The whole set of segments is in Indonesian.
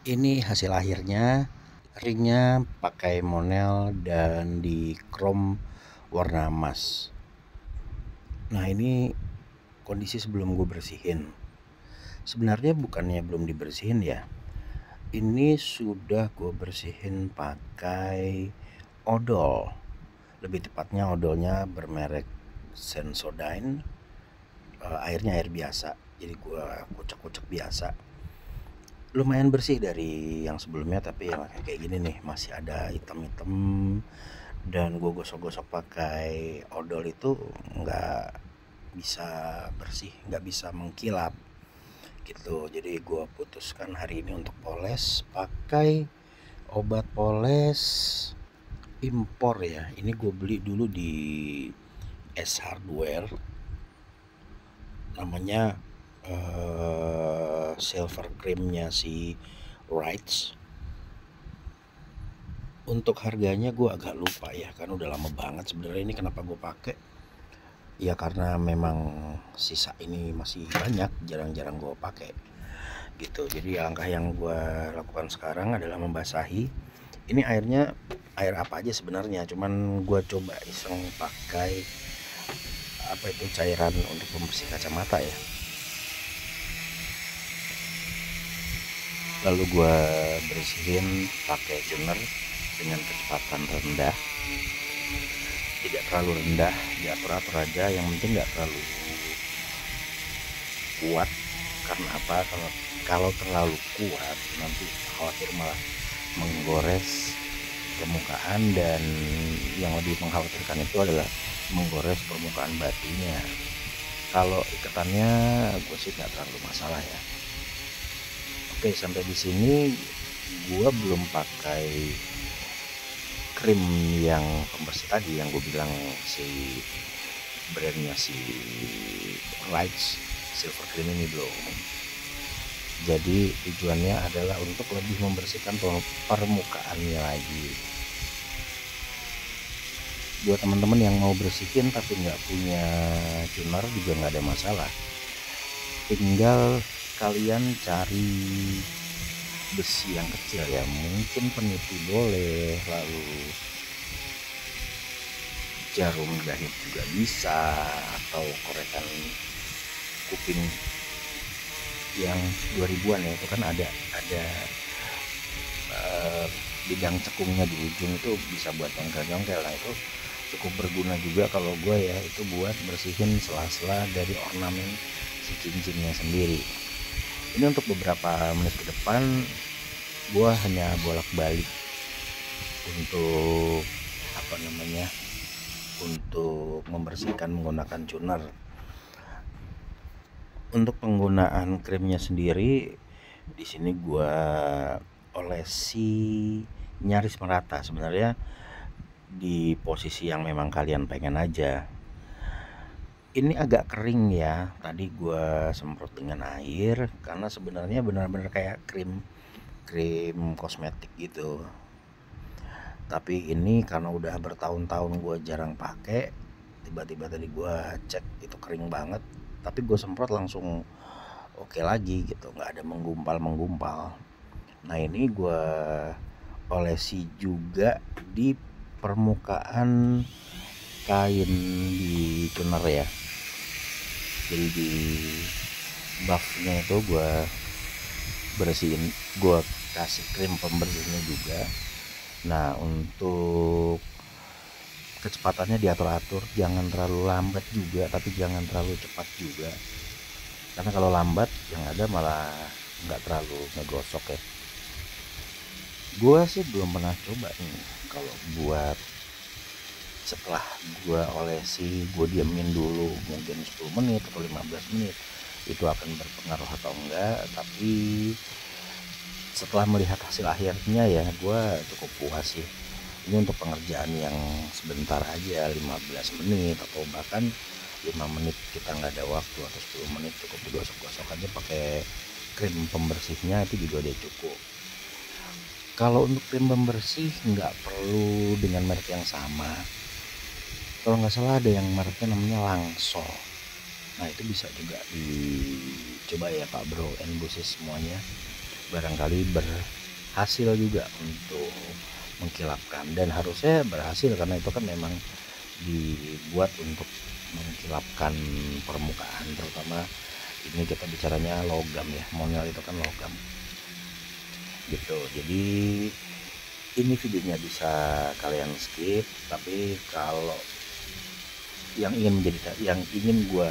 Ini hasil akhirnya, ringnya pakai monel dan di chrome warna emas. Nah, ini kondisi sebelum gue bersihin. Sebenarnya bukannya belum dibersihin ya. Ini sudah gue bersihin pakai odol. Lebih tepatnya odolnya bermerek Sensodyne. Airnya air biasa. Jadi gue kocek-kocek biasa. Lumayan bersih dari yang sebelumnya, tapi yang kayak gini nih masih ada hitam-hitam, dan gue gosok-gosok pakai odol itu nggak bisa bersih, nggak bisa mengkilap gitu. Jadi gue putuskan hari ini untuk poles pakai obat poles impor ya. Ini gue beli dulu di S Hardware, namanya silver creamnya si Rights. Untuk harganya gue agak lupa ya, karena udah lama banget sebenarnya. Ini kenapa gue pakai ya, karena memang sisa ini masih banyak, jarang-jarang gue pakai gitu. Jadi langkah yang gue lakukan sekarang adalah membasahi. Ini airnya air apa aja sebenarnya, cuman gue coba iseng pakai apa itu, cairan untuk pembersih kacamata ya. Lalu gue bersihin pakai tuner dengan kecepatan rendah, tidak terlalu rendah, diatur-atur aja, yang penting nggak terlalu kuat. Karena apa? Kalau terlalu kuat nanti khawatir malah menggores permukaan, dan yang lebih mengkhawatirkan itu adalah menggores permukaan batunya. Kalau ikatannya gue sih nggak terlalu masalah ya. Oke, sampai di sini gue belum pakai krim yang pembersih tadi yang gue bilang, si brandnya si Rights silver cream ini belum. Jadi tujuannya adalah untuk lebih membersihkan permukaannya lagi. Buat teman-teman yang mau bersihin tapi nggak punya tuner juga nggak ada masalah. Tinggal kalian cari besi yang kecil ya, mungkin peniti boleh, lalu jarum jahit juga bisa, atau korekan kuping yang 2000-an ya, itu kan ada bidang cekungnya di ujung, itu bisa buat jongkel-jongkel. Nah, itu cukup berguna juga kalau gue ya, itu buat bersihin sela-sela dari ornamen si cincinnya sendiri. Ini untuk beberapa menit ke depan gue hanya bolak-balik untuk untuk membersihkan menggunakan tuner. Untuk penggunaan krimnya sendiri, di sini gue olesi nyaris merata sebenarnya, di posisi yang memang kalian pengen aja. Ini agak kering ya, tadi gue semprot dengan air karena sebenarnya benar-benar kayak krim kosmetik gitu. Tapi ini karena udah bertahun-tahun gue jarang pakai, tiba-tiba tadi gue cek itu kering banget, tapi gue semprot langsung oke lagi gitu, nggak ada menggumpal. Nah, ini gue olesi juga di permukaan kain di tuner ya. Jadi di buffnya itu gue bersihin, gue kasih krim pembersihnya juga. Nah, untuk kecepatannya diatur-atur, jangan terlalu lambat juga, tapi jangan terlalu cepat juga, karena kalau lambat yang ada malah nggak terlalu ngegosok ya. Gue sih belum pernah coba nih kalau buat setelah gue olesi, gue diamin dulu mungkin 10 menit atau 15 menit, itu akan berpengaruh atau enggak. Tapi setelah melihat hasil akhirnya ya, gue cukup puas sih. Ini untuk pengerjaan yang sebentar aja, 15 menit atau bahkan 5 menit kita nggak ada waktu, atau 10 menit cukup digosok-gosok aja pakai krim pembersihnya, itu juga udah cukup. Kalau untuk krim pembersih nggak perlu dengan merek yang sama. Kalau nggak salah ada yang mereknya namanya Langsol. Nah, itu bisa juga dicoba ya Pak Bro and Bu Sis semuanya. Barangkali berhasil juga untuk mengkilapkan, dan harusnya berhasil karena itu kan memang dibuat untuk mengkilapkan permukaan, terutama ini kita bicaranya logam ya, monel itu kan logam gitu. Jadi ini videonya bisa kalian skip, tapi kalau yang ingin gue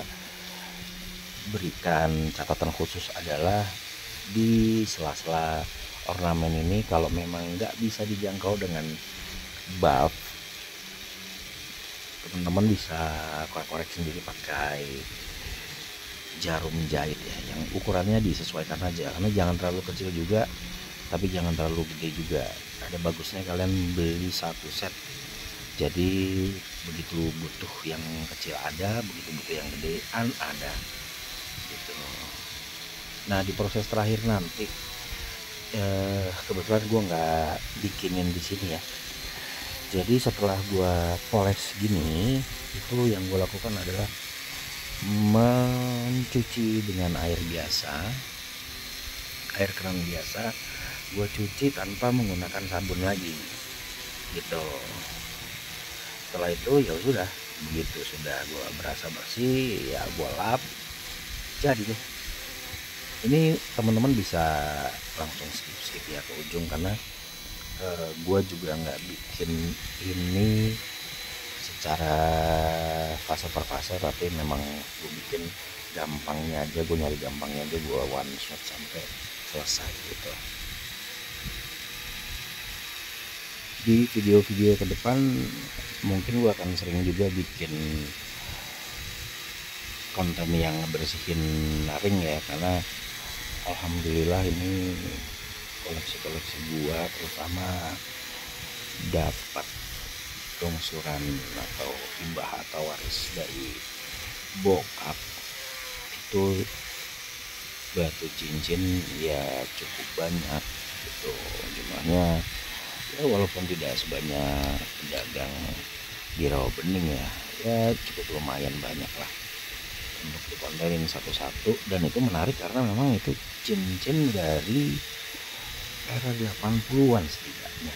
berikan catatan khusus adalah di sela-sela ornamen ini, kalau memang nggak bisa dijangkau dengan buff, teman-teman bisa korek-korek sendiri pakai jarum jahit ya, yang ukurannya disesuaikan aja, karena jangan terlalu kecil juga tapi jangan terlalu gede juga. Ada bagusnya kalian beli satu set, jadi begitu butuh yang kecil ada, begitu butuh yang gedean ada gitu. Nah di proses terakhir nanti kebetulan gue nggak bikinin di sini ya, jadi setelah gue poles gini, itu yang gue lakukan adalah mencuci dengan air biasa, air keran biasa, gue cuci tanpa menggunakan sabun lagi gitu. Setelah itu ya sudah, begitu sudah gue berasa bersih ya gue lap, jadi deh. Ini teman-teman bisa langsung skip ya ke ujung, karena gue juga nggak bikin ini secara fase per fase, tapi memang gue bikin gampangnya aja, gue nyari gampangnya aja, gue one shot sampai selesai gitu. Di video-video ke depan mungkin gue akan sering juga bikin konten yang bersihin ring ya, karena alhamdulillah ini koleksi-koleksi gue terutama dapat longsoran atau hibah atau waris dari bokap, itu batu cincin ya cukup banyak gitu jumlahnya ya, walaupun tidak sebanyak pedagang di rawa bening ya cukup lumayan banyak lah untuk dikontenin satu-satu. Dan itu menarik karena memang itu cincin dari era 80-an setidaknya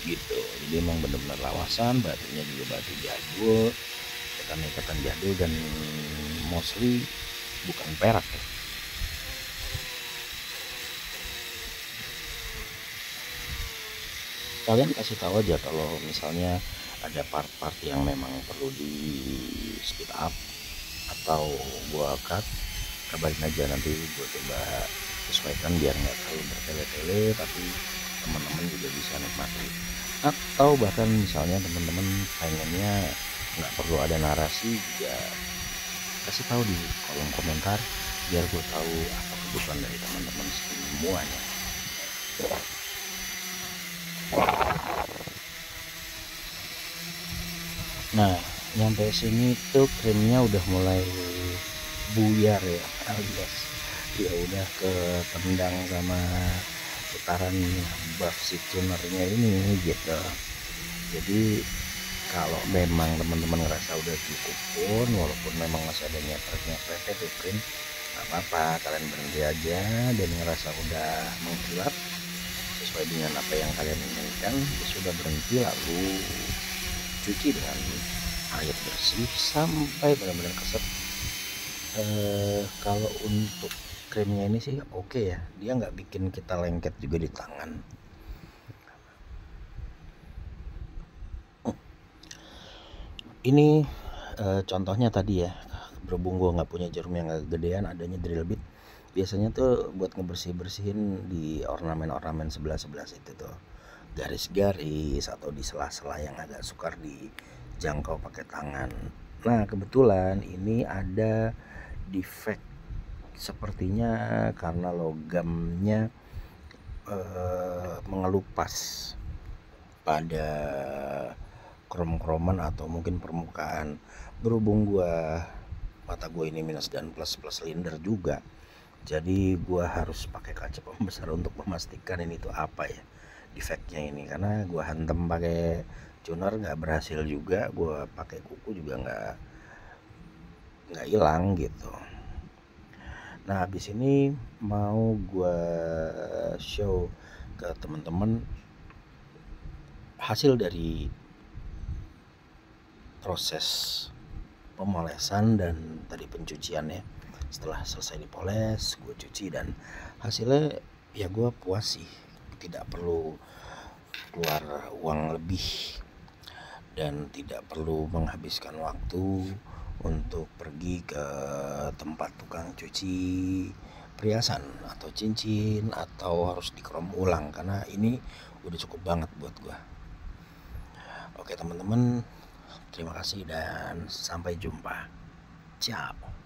gitu. Jadi memang benar-benar lawasan, batunya juga batu jadul, ikatan jadul, dan mostly bukan perak ya. Kalian kasih tahu aja kalau misalnya ada part-part yang memang perlu di speed up atau gua cut, kabarin aja, nanti gua coba sesuaikan biar nggak terlalu bertele-tele tapi teman-teman juga bisa nikmati. Atau bahkan misalnya teman-teman pengennya nggak perlu ada narasi, juga kasih tahu di kolom komentar biar gue tahu apa kebutuhan dari teman-teman semuanya. Nah nyampe sini tuh krimnya udah mulai buyar ya, alias ya udah ketendang sama putaran buff si tunernya ini gitu. Jadi kalau memang teman-teman ngerasa udah cukup pun, walaupun memang masih ada nyepret tuh krim, nggak apa-apa, kalian berhenti aja, dan ngerasa udah mengkilap sesuai dengan apa yang kalian inginkan, ya sudah berhenti, lalu cuci dengan air bersih sampai benar-benar keset. Kalau untuk krimnya ini sih oke ya, dia nggak bikin kita lengket juga di tangan. Ini contohnya tadi ya, berhubung gue nggak punya jarum yang agak gedean, adanya drill bit. Biasanya tuh buat ngebersihin di ornamen-ornamen sebelah itu tuh, garis-garis atau di sela-sela yang agak sukar dijangkau pakai tangan. Nah kebetulan ini ada defect, sepertinya karena logamnya mengelupas pada krom-kroman atau mungkin permukaan. Berhubung mata gue ini minus dan plus silinder juga, jadi gue harus pakai kaca pembesar untuk memastikan ini tuh apa ya defectnya ini, karena gue hantem pakai tuner nggak berhasil juga, gue pakai kuku juga nggak hilang gitu. Nah habis ini mau gue show ke teman-teman hasil dari proses pemolesan dan tadi pencucian ya. Setelah selesai dipoles, gue cuci dan hasilnya ya gue puas sih, tidak perlu keluar uang lebih dan tidak perlu menghabiskan waktu untuk pergi ke tempat tukang cuci perhiasan atau cincin atau harus dikrom ulang, karena ini udah cukup banget buat gue. Oke teman-teman, terima kasih dan sampai jumpa. Ciao.